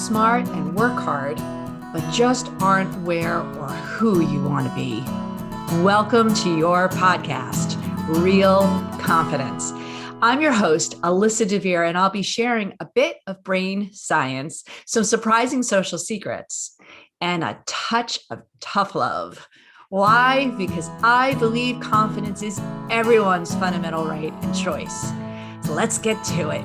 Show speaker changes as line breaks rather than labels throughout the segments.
smart and work hard, but just aren't where or who you want to be. Welcome to your podcast, Real Confidence. I'm your host, Alyssa DeVere, and I'll be sharing a bit of brain science, some surprising social secrets, and a touch of tough love. Why? Because I believe confidence is everyone's fundamental right and choice. So let's get to it.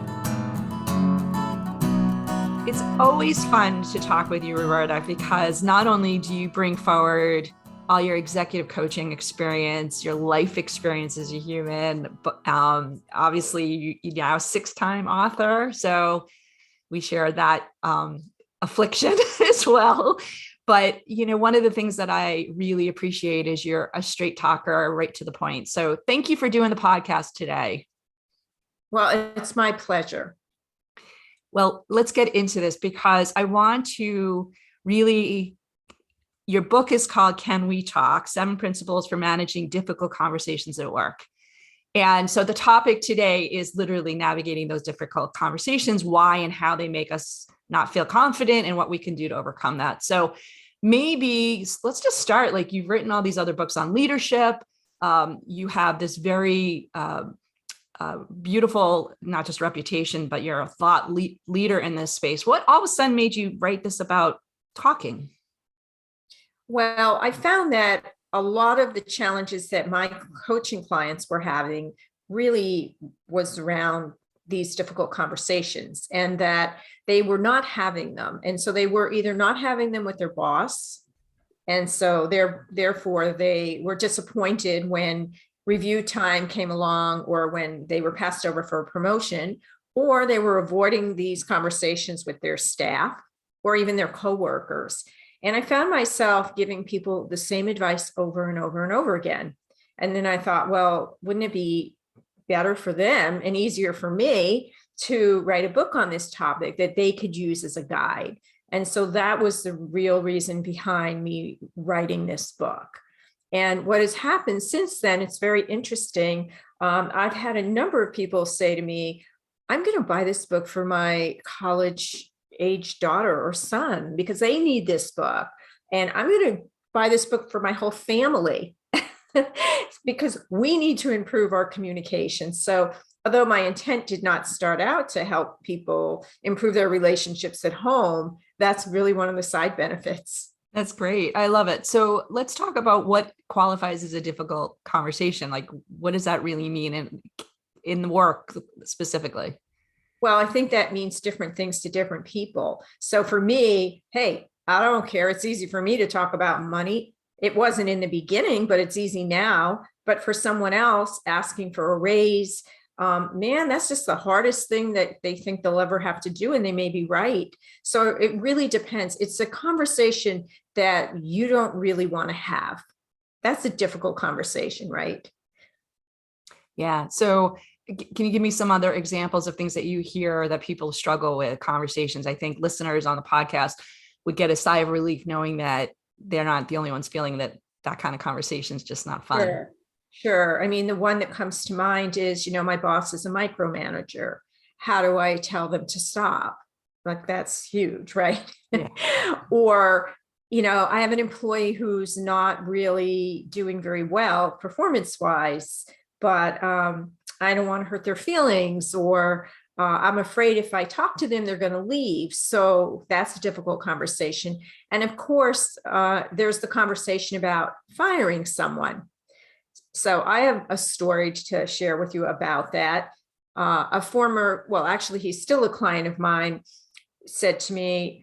It's always fun to talk with you, Roberta, because not only do you bring forward all your executive coaching experience, your life experience as a human, but obviously you're now a 6-time author. So we share that affliction as well. But, you know, one of the things that I really appreciate is you're a straight talker, right to the point. So thank you for doing the podcast today.
Well, it's my pleasure.
Well, let's get into this because I want to really, your book is called Can We Talk? 7 Principles for Managing Difficult Conversations at Work. And so the topic today is literally navigating those difficult conversations, why and how they make us not feel confident and what we can do to overcome that. So maybe let's just start. Like, you've written all these other books on leadership. You have this very beautiful, not just reputation, but you're a thought leader in this space. What all of a sudden made you write this about talking?
Well, I found that a lot of the challenges that my coaching clients were having really was around these difficult conversations, and that they were not having them. And so they were either not having them with their boss. And so therefore they were disappointed when review time came along, or when they were passed over for a promotion, or they were avoiding these conversations with their staff or even their coworkers. And I found myself giving people the same advice over and over and over again. And then I thought, well, wouldn't it be better for them and easier for me to write a book on this topic that they could use as a guide? And so that was the real reason behind me writing this book. And what has happened since then, it's very interesting. I've had a number of people say to me, I'm going to buy this book for my college-age daughter or son because they need this book. And I'm going to buy this book for my whole family because we need to improve our communication. So although my intent did not start out to help people improve their relationships at home, that's really one of the side benefits.
That's great. I love it. So let's talk about what qualifies as a difficult conversation. Like, what does that really mean in the work specifically?
Well, I think that means different things to different people. So for me, hey, I don't care. It's easy for me to talk about money. It wasn't in the beginning, but it's easy now. But for someone else asking for a raise, man, that's just the hardest thing that they think they'll ever have to do. And they may be right. So it really depends. It's a conversation that you don't really want to have. That's a difficult conversation, right?
Yeah. So can you give me some other examples of things that you hear that people struggle with conversations? I think listeners on the podcast would get a sigh of relief knowing that they're not the only ones feeling that kind of conversation is just not fun.
Sure. I mean, the one that comes to mind is, my boss is a micromanager. How do I tell them to stop? Like, that's huge, right?
Yeah.
Or, I have an employee who's not really doing very well performance-wise, but I don't want to hurt their feelings, or I'm afraid if I talk to them, they're going to leave. So that's a difficult conversation. And of course, there's the conversation about firing someone. So I have a story to share with you about that. Actually, he's still a client of mine, said to me,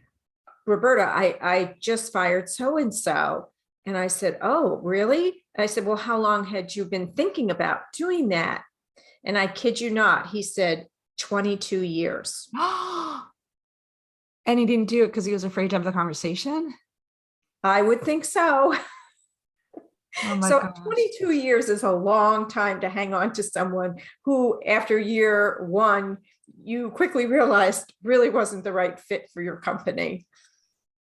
Roberta, I just fired so-and-so. And I said, oh, really? And I said, well, how long had you been thinking about doing that? And I kid you not, he said 22 years.
And he didn't do it because he was afraid to have the conversation?
I would think so.
Oh
so
gosh.
22 years is a long time to hang on to someone who, after year 1, you quickly realized really wasn't the right fit for your company.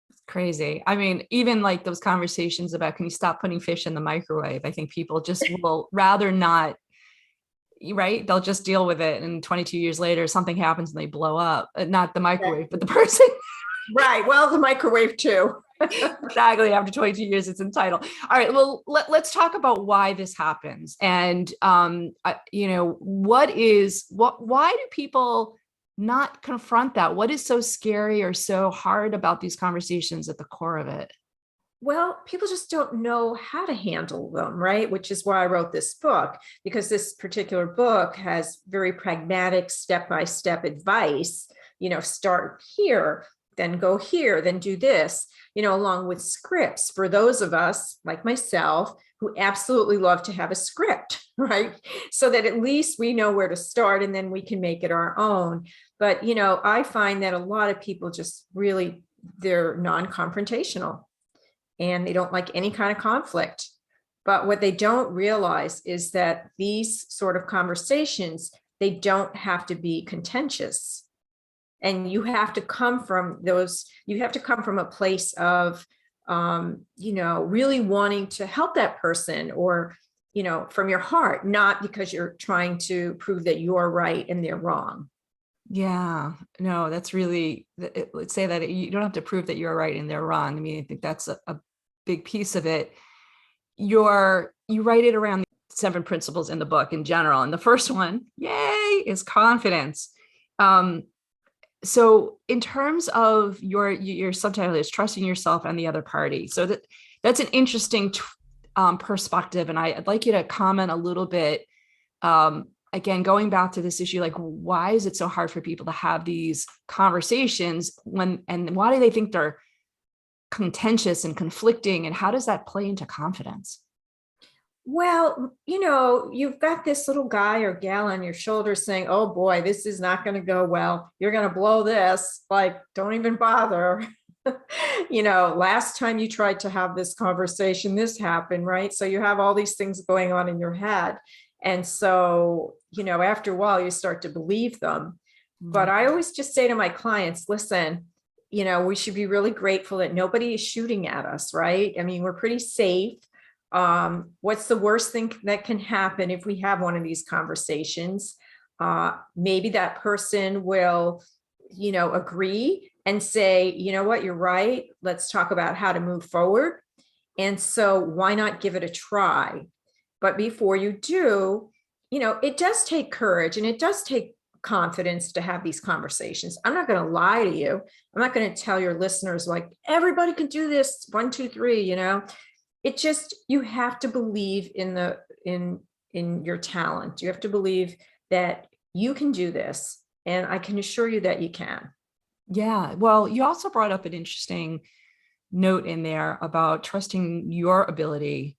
It's crazy. I mean, even like those conversations about, can you stop putting fish in the microwave? I think people just will rather not, right? They'll just deal with it. And 22 years later, something happens and they blow up. Not the microwave, but the person.
Right. Well, the microwave too.
Exactly. After 22 years, it's entitled. All right. Well, let's talk about why this happens. And, why do people not confront that? What is so scary or so hard about these conversations at the core of it?
Well, people just don't know how to handle them, right? Which is why I wrote this book, because this particular book has very pragmatic step-by-step advice. Start here, then go here, then do this, along with scripts for those of us like myself who absolutely love to have a script, right? So that at least we know where to start and then we can make it our own. But, I find that a lot of people just really, they're non-confrontational and they don't like any kind of conflict. But what they don't realize is that these sort of conversations, they don't have to be contentious. And you have to come from a place of, really wanting to help that person, or, from your heart, not because you're trying to prove that you're right and they're wrong.
Yeah, no, that's really, let's say that you don't have to prove that you're right and they're wrong. I mean, I think that's a big piece of it. You write it around the 7 principles in the book in general. And the first one, yay, is confidence. So in terms of your subtitle is trusting yourself and the other party. So that's an interesting perspective. And I'd like you to comment a little bit, again, going back to this issue, like, why is it so hard for people to have these conversations and why do they think they're contentious and conflicting, and how does that play into confidence?
Well, you've got this little guy or gal on your shoulder saying, oh boy, this is not going to go well. You're going to blow this. Like, don't even bother. Last time you tried to have this conversation, this happened, right? So you have all these things going on in your head. And so, after a while, you start to believe them. But I always just say to my clients, listen, we should be really grateful that nobody is shooting at us, right? I mean, we're pretty safe. What's the worst thing that can happen if we have one of these conversations? Maybe that person will, agree and say, you know what, you're right. Let's talk about how to move forward. And so why not give it a try? But before you do, it does take courage and it does take confidence to have these conversations. I'm not going to lie to you. I'm not going to tell your listeners like everybody can do this 1, 2, 3, It just, you have to believe in your talent. You have to believe that you can do this. And I can assure you that you can.
Yeah. Well, you also brought up an interesting note in there about trusting your ability,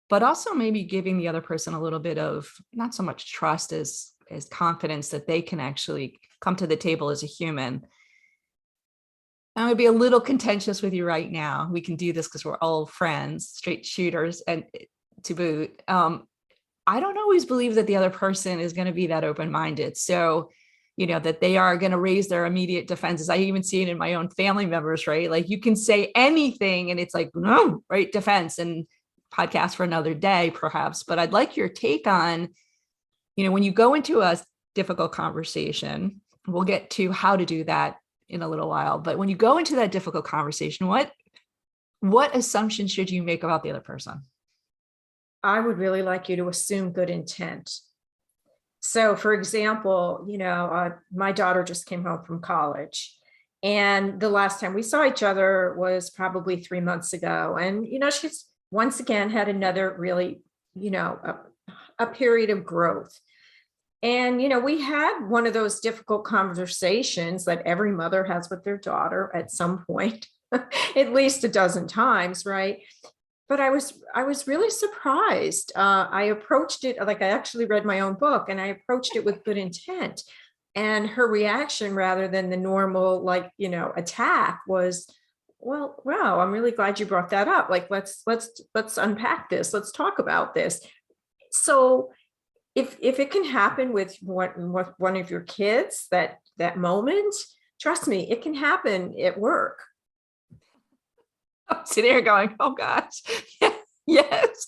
but also maybe giving the other person a little bit of not so much trust as confidence that they can actually come to the table as a human. I'm going to be a little contentious with you right now. We can do this because we're all friends, straight shooters, and to boot. I don't always believe that the other person is going to be that open-minded. So, that they are going to raise their immediate defenses. I even see it in my own family members, right? Like you can say anything and it's like, no, right? Defense, and podcast for another day, perhaps. But I'd like your take on, when you go into a difficult conversation, we'll get to how to do that in a little while. But when you go into that difficult conversation, what assumptions should you make about the other person?
I would really like you to assume good intent. So, for example, my daughter just came home from college, and the last time we saw each other was probably 3 months ago. And, she's once again had another really, a period of growth. And, we had one of those difficult conversations that every mother has with their daughter at some point, at least a dozen times, right? But I was really surprised. I approached it like I actually read my own book, and I approached it with good intent. And her reaction, rather than the normal, attack, was, well, wow, I'm really glad you brought that up. Like, let's unpack this. Let's talk about this. So if it can happen with one of your kids, that moment, trust me, it can happen at work.
I'm sitting here going, oh gosh, yes,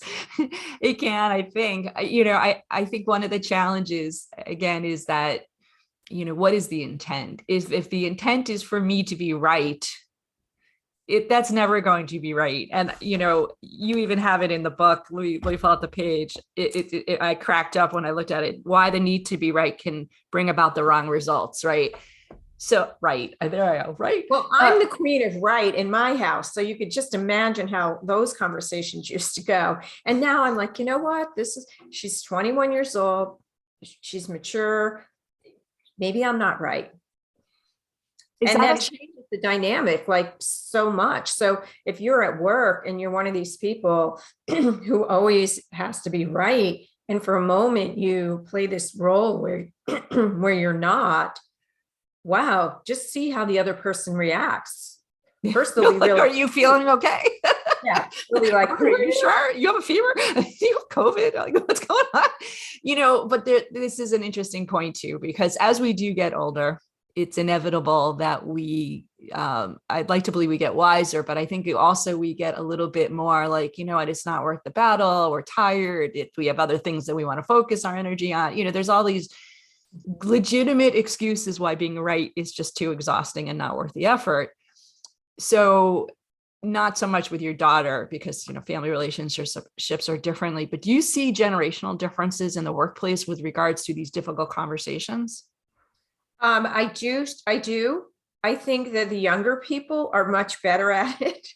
it can. I think, I think one of the challenges again is that what is the intent? If the intent is for me to be right, that's never going to be right. And, you even have it in the book. Let me fill out the page. I cracked up when I looked at it. Why the need to be right can bring about the wrong results, right? So, right. There I go. Right.
Well, I'm the queen of right in my house. So you could just imagine how those conversations used to go. And now I'm like, you know what? She's 21 years old. She's mature. Maybe I'm not right. And that changes the dynamic like so much. So if you're at work and you're one of these people who always has to be right, and for a moment you play this role where where you're not, wow, just see how the other person reacts. First, they'll be
like, are you feeling okay?
Yeah, they'll be like,
are you sure? You have a fever? You have COVID? Like, what's going on? But this is an interesting point too, because as we do get older, it's inevitable that I'd like to believe we get wiser, but I think we get a little bit more like, it's not worth the battle. We're tired. We have other things that we want to focus our energy on. There's all these legitimate excuses why being right is just too exhausting and not worth the effort. So not so much with your daughter, because, family relationships are differently, but do you see generational differences in the workplace with regards to these difficult conversations?
I do. I think that the younger people are much better at it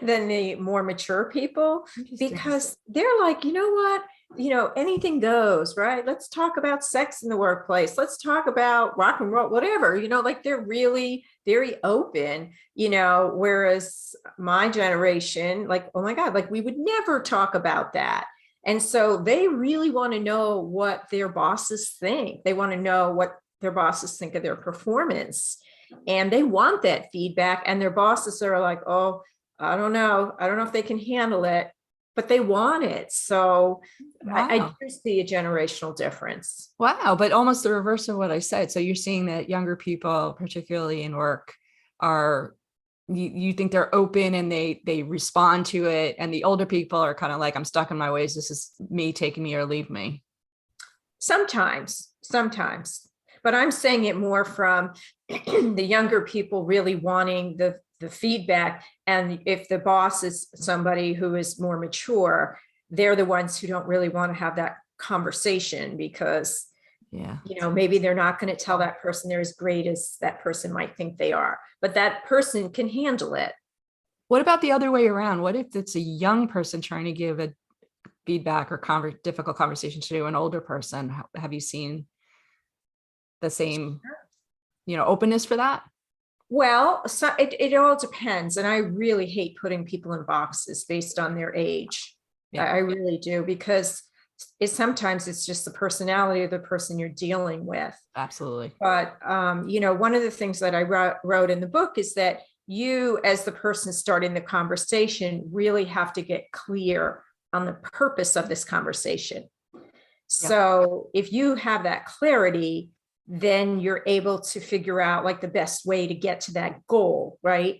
than the more mature people, because they're like, you know what? Anything goes, right? Let's talk about sex in the workplace. Let's talk about rock and roll, whatever, like they're really very open, whereas my generation, like, oh my God, like we would never talk about that. And so they really want to know what their bosses think. They want to know what their bosses think of their performance, and they want that feedback. And their bosses are like, oh, I don't know if they can handle it, but they want it. So wow. I do see a generational difference.
Wow. But almost the reverse of what I said. So you're seeing that younger people, particularly in work, you think they're open and they respond to it. And the older people are kind of like, I'm stuck in my ways. This is me, taking me or leave me.
Sometimes, but I'm saying it more from the younger people really wanting the feedback. And if the boss is somebody who is more mature, they're the ones who don't really want to have that conversation, because maybe they're not going to tell that person they're as great as that person might think they are, but that person can handle it.
What about the other way around? What if it's a young person trying to give a feedback or difficult conversation to an older person? Have you seen the same, openness for that?
Well, so it all depends. And I really hate putting people in boxes based on their age. Yeah. I really do, because sometimes it's just the personality of the person you're dealing with.
Absolutely.
But, one of the things that I wrote in the book is that you, as the person starting the conversation, really have to get clear on the purpose of this conversation. Yeah. So if you have that clarity, then you're able to figure out like the best way to get to that goal, right?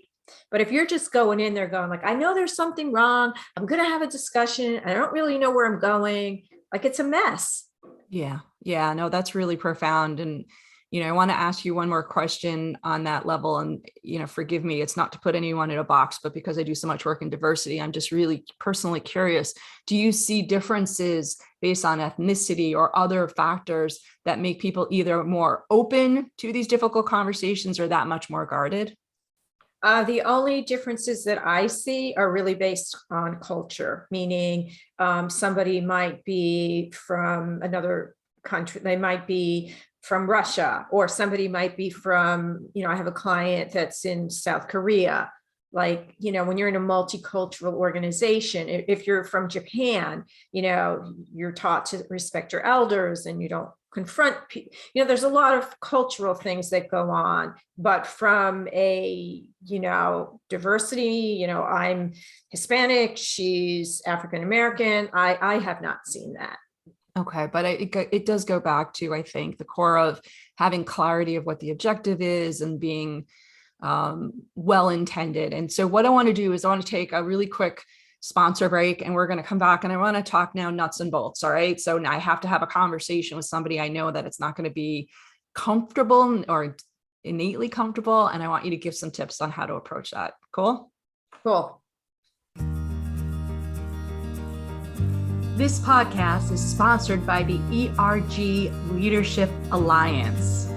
But if you're just going in there going like, I know there's something wrong, I'm going to have a discussion, I don't really know where I'm going, like it's a mess.
Yeah. No, that's really profound. And, I want to ask you one more question on that level. And, forgive me, it's not to put anyone in a box, but because I do so much work in diversity, I'm just really personally curious. Do you see differences based on ethnicity or other factors that make people either more open to these difficult conversations or that much more guarded?
The only differences that I see are really based on culture, meaning somebody might be from another country, they might be from Russia, or somebody might be from, I have a client that's in South Korea. Like, when you're in a multicultural organization, if you're from Japan, you're taught to respect your elders and you don't confront people. There's a lot of cultural things that go on, but from a, diversity, I'm Hispanic, she's African-American. I have not seen that.
Okay. But it does go back to, I think, the core of having clarity of what the objective is and being well-intended. And so what I want to do is I want to take a really quick sponsor break, and we're going to come back and I want to talk now nuts and bolts. All right. So now I have to have a conversation with somebody I know that it's not going to be comfortable or innately comfortable. And I want you to give some tips on how to approach that. Cool?
Cool.
This podcast is sponsored by the ERG Leadership Alliance.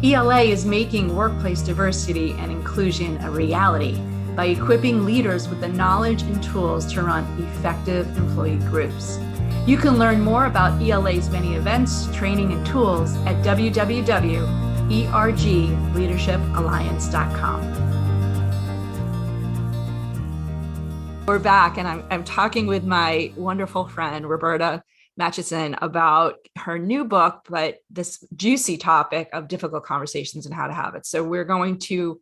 ELA is making workplace diversity and inclusion a reality by equipping leaders with the knowledge and tools to run effective employee groups. You can learn more about ELA's many events, training, and tools at www.ergleadershipalliance.com. We're back, and I'm talking with my wonderful friend, Roberta Matchison, about her new book, but this juicy topic of difficult conversations and how to have it. So we're going to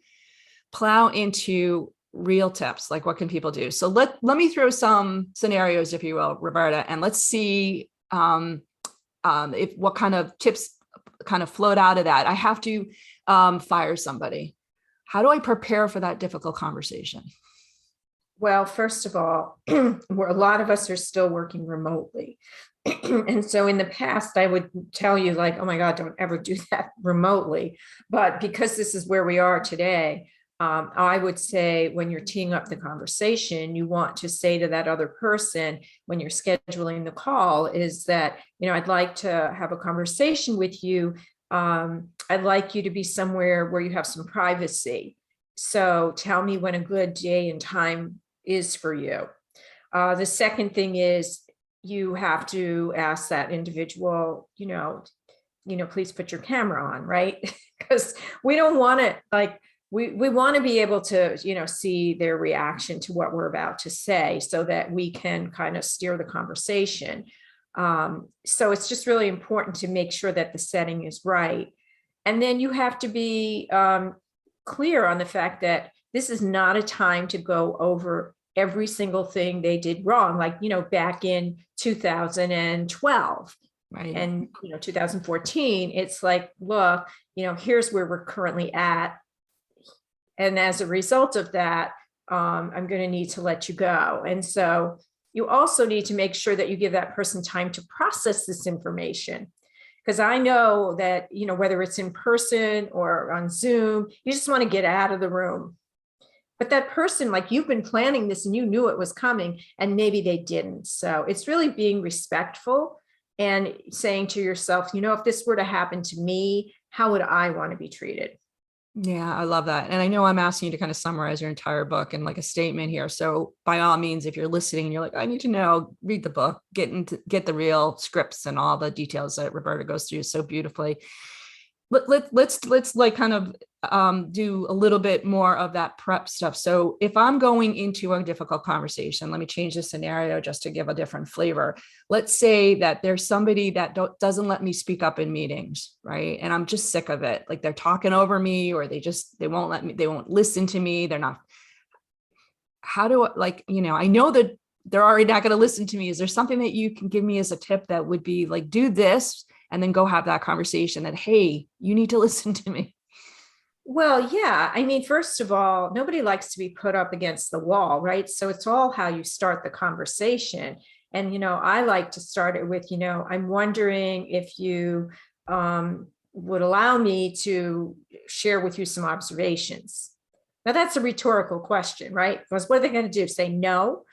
plow into real tips, like what can people do? So let me throw some scenarios, if you will, Roberta, and let's see if what kind of tips kind of float out of that. I have to fire somebody. How do I prepare for that difficult conversation?
Well, first of all, a lot of us are still working remotely. And so in the past, I would tell you like, oh my God, don't ever do that remotely. But because this is where we are today, I would say when you're teeing up the conversation, you want to say to that other person when you're scheduling the call is that, I'd like to have a conversation with you. I'd like you to be somewhere where you have some privacy. So tell me when a good day and time is for you. The second thing is you have to ask that individual, please put your camera on, right? Because we don't want to we want to be able to, see their reaction to what we're about to say so that we can kind of steer the conversation. So it's just really important to make sure that the setting is right. And then you have to be clear on the fact that this is not a time to go over every single thing they did wrong, like, back in 2012. Right. And, 2014, it's like, look, here's where we're currently at. And as a result of that, I'm going to need to let you go. And so you also need to make sure that you give that person time to process this information. Because I know that, whether it's in person or on Zoom, you just want to get out of the room. But that person, like you've been planning this and you knew it was coming and maybe they didn't. So it's really being respectful and saying to yourself, if this were to happen to me, how would I want to be treated?
Yeah, I love that. And I know I'm asking you to kind of summarize your entire book in like a statement here. So by all means, if you're listening and you're like, I need to know, read the book, get the real scripts and all the details that Roberta goes through so beautifully. Let's like kind of do a little bit more of that prep stuff. So if I'm going into a difficult conversation, let me change the scenario just to give a different flavor. Let's say that there's somebody that doesn't let me speak up in meetings, right? And I'm just sick of it. Like they're talking over me, or they won't listen to me. They're not. How do I, I know that they're already not going to listen to me. Is there something that you can give me as a tip that would be like, do this and then go have that conversation that, hey, you need to listen to me?
Well, yeah. I mean, first of all, nobody likes to be put up against the wall, right? So it's all how you start the conversation. And, I like to start it with, I'm wondering if you would allow me to share with you some observations. Now, that's a rhetorical question, right? Because what are they going to do? Say no?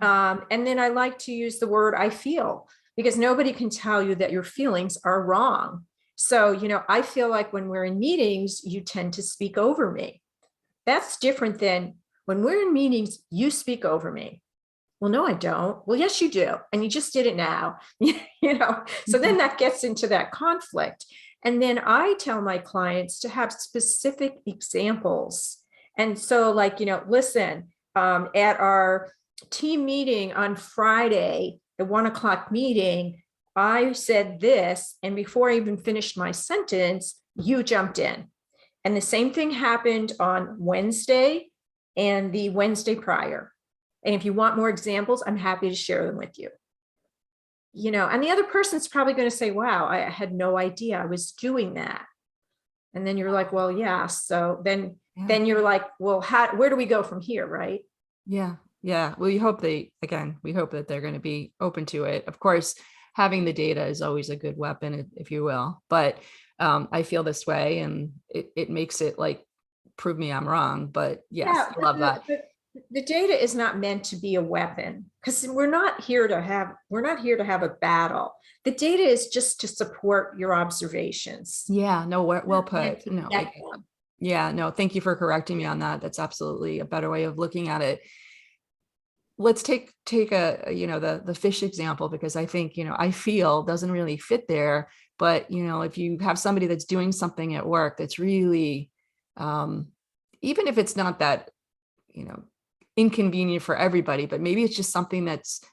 And then I like to use the word I feel, because nobody can tell you that your feelings are wrong. So, I feel like when we're in meetings, you tend to speak over me. That's different than when we're in meetings, you speak over me. Well, no, I don't. Well, yes, you do. And you just did it now, so then that gets into that conflict. And then I tell my clients to have specific examples. And so listen, at our team meeting on Friday, the 1:00 meeting, I said this, and before I even finished my sentence, you jumped in. And the same thing happened on Wednesday and the Wednesday prior. And if you want more examples, I'm happy to share them with you. And the other person's probably going to say, wow, I had no idea I was doing that. And then you're like, well, yeah. So then you're like, well, where do we go from here, right?
Yeah. Yeah. Well, we hope that they're going to be open to it. Of course, having the data is always a good weapon, if you will. But I feel this way, and it makes it like, prove me I'm wrong. But yes,
Yeah,
I love that.
the data is not meant to be a weapon, because we're not here to have a battle. The data is just to support your observations.
Yeah, no, well
And
put.
to
No,
get them.
yeah, no, thank you for correcting me on that. That's absolutely a better way of looking at it. Let's take a, the fish example, because I think, I feel doesn't really fit there. But, if you have somebody that's doing something at work that's really, even if it's not that, inconvenient for everybody, but maybe it's just something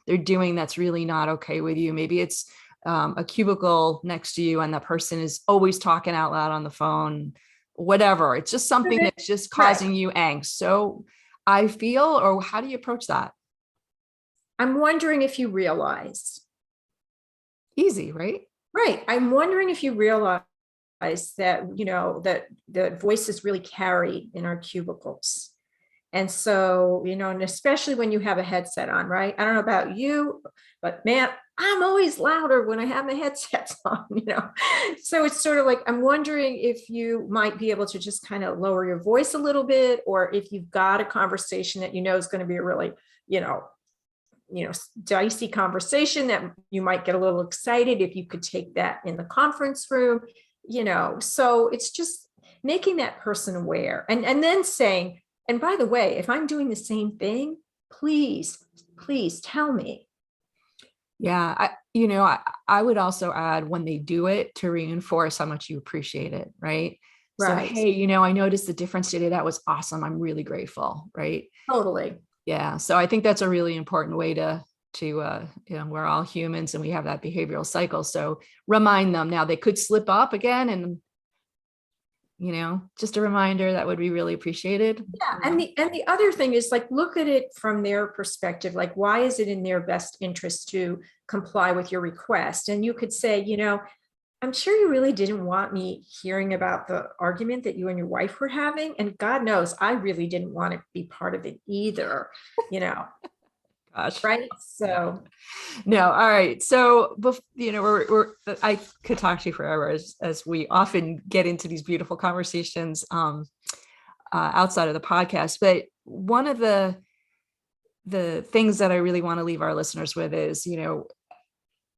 they're doing that's really not okay with you. Maybe it's a cubicle next to you and that person is always talking out loud on the phone, whatever. It's just something that's just causing you angst. So I feel, or how do you approach that?
I'm wondering if you realize.
Easy, right?
Right. I'm wondering if you realize that, that the voices really carry in our cubicles. And so, and especially when you have a headset on, right? I don't know about you, but man, I'm always louder when I have my headsets on, So it's sort of like, I'm wondering if you might be able to just kind of lower your voice a little bit, or if you've got a conversation that is going to be a really, dicey conversation that you might get a little excited, if you could take that in the conference room, so it's just making that person aware, and then saying, and by the way, if I'm doing the same thing, please tell me.
Yeah. I would also add, when they do it, to reinforce how much you appreciate it. Right.
Right.
So, hey, I noticed the difference today. That was awesome. I'm really grateful. Right.
Totally.
Yeah. So I think that's a really important way to, we're all humans and we have that behavioral cycle. So remind them. Now they could slip up again, and, just a reminder that would be really appreciated.
Yeah. And the other thing is, like, look at it from their perspective. Like, why is it in their best interest to comply with your request? And you could say, I'm sure you really didn't want me hearing about the argument that you and your wife were having. And God knows, I really didn't want to be part of it either,
Gosh.
right? So
no. All right. So, I could talk to you forever, as we often get into these beautiful conversations outside of the podcast. But one of the things that I really want to leave our listeners with is,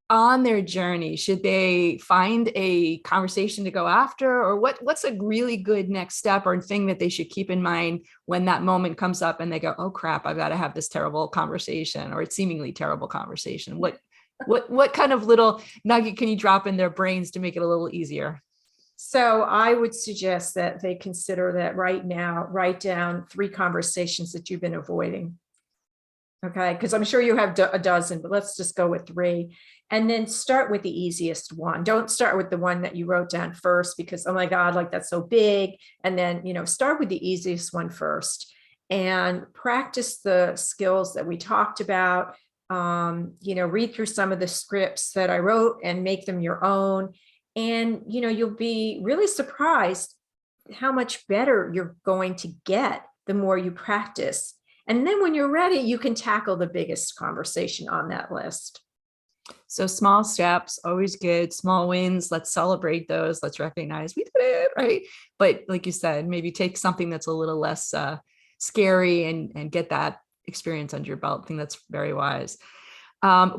on their journey, should they find a conversation to go after, or what's a really good next step or thing that they should keep in mind when that moment comes up and they go, oh crap, I've got to have this terrible conversation, or it's seemingly terrible conversation? What kind of little nugget can you drop in their brains to make it a little easier?
So I would suggest that they consider that right now, write down 3 conversations that you've been avoiding. Okay, because I'm sure you have a dozen, but let's just go with 3. And then start with the easiest one. Don't start with the one that you wrote down first, because, oh my God, like, that's so big. And then, start with the easiest one first and practice the skills that we talked about. Read through some of the scripts that I wrote and make them your own. And, you'll be really surprised how much better you're going to get the more you practice. And then when you're ready, you can tackle the biggest conversation on that list.
So small steps, always good. Small wins, let's celebrate those. Let's recognize we did it, right? But like you said, maybe take something that's a little less scary and get that experience under your belt. I think that's very wise.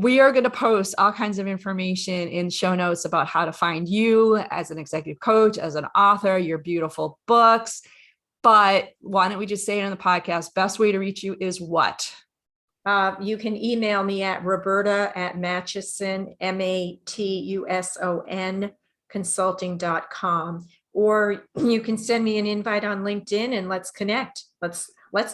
We are going to post all kinds of information in show notes about how to find you as an executive coach, as an author, your beautiful books. But why don't we just say it on the podcast? Best way to reach you is what?
You can email me at Roberta@Matchison, MATUSON consulting.com, or you can send me an invite on LinkedIn and let's connect. Let's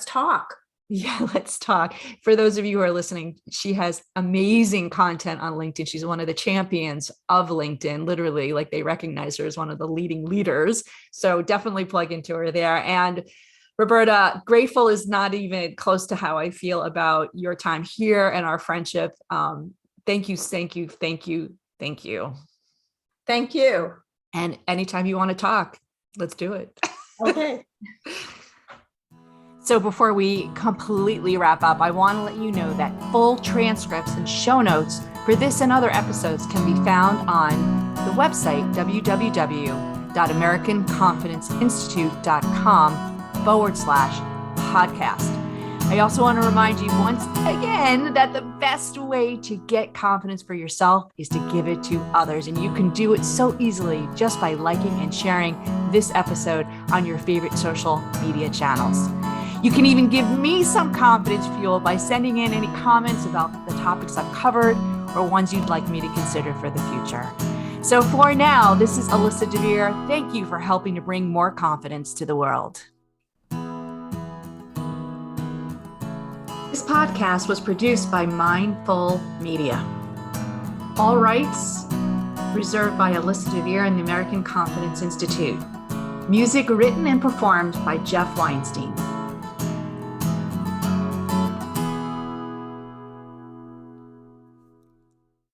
talk.
Yeah, let's talk. For those of you who are listening, she has amazing content on LinkedIn. She's one of the champions of LinkedIn, literally, like, they recognize her as one of the leading leaders. So definitely plug into her there. And Roberta, grateful is not even close to how I feel about your time here and our friendship. Thank you. Thank you. Thank you. Thank you.
Thank you.
And anytime you want to talk, let's do it.
Okay.
So before we completely wrap up, I want to let you know that full transcripts and show notes for this and other episodes can be found on the website www.americanconfidenceinstitute.com/podcast. I also want to remind you once again that the best way to get confidence for yourself is to give it to others. And you can do it so easily just by liking and sharing this episode on your favorite social media channels. You can even give me some confidence fuel by sending in any comments about the topics I've covered or ones you'd like me to consider for the future. So for now, this is Alyssa DeVere. Thank you for helping to bring more confidence to the world. This podcast was produced by Mindful Media. All rights reserved by Alyssa DeVere and the American Confidence Institute. Music written and performed by Jeff Weinstein.